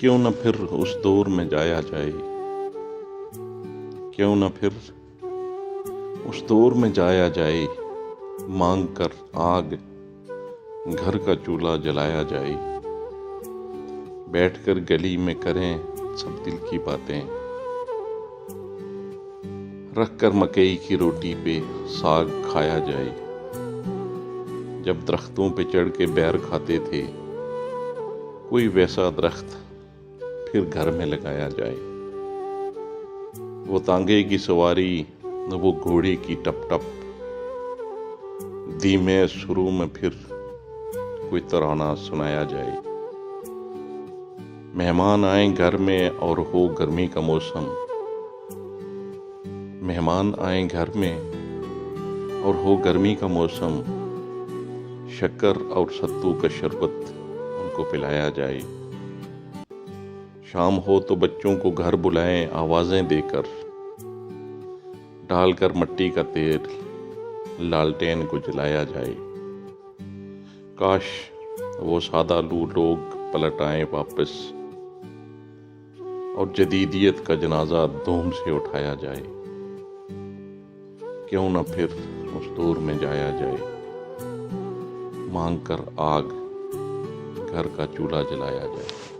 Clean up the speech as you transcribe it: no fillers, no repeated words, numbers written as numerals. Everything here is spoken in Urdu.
کیوں نہ پھر اس دور میں جایا جائے، کیوں نہ پھر اس دور میں جایا جائے، مانگ کر آگ گھر کا چولہا جلایا جائے، بیٹھ کر گلی میں کریں سب دل کی باتیں، رکھ کر مکئی کی روٹی پہ ساگ کھایا جائے، جب درختوں پہ چڑھ کے بیر کھاتے تھے کوئی ویسا درخت پھر گھر میں لگایا جائے، وہ تانگے کی سواری نہ وہ گھوڑے کی ٹپ ٹپ، دھیمے سروں میں پھر کوئی ترانہ سنایا جائے، مہمان آئیں گھر میں اور ہو گرمی کا موسم، مہمان آئیں گھر میں اور ہو گرمی کا موسم، شکر اور ستو کا شربت ان کو پلایا جائے، شام ہو تو بچوں کو گھر بلائیں آوازیں دے کر، ڈال کر مٹی کا تیل لالٹین کو جلایا جائے، کاش وہ سادہ لوگ پلٹ آئیں واپس اور جدیدیت کا جنازہ دھوم سے اٹھایا جائے، کیوں نہ پھر اس دور میں جایا جائے، مانگ کر آگ گھر کا چولہا جلایا جائے۔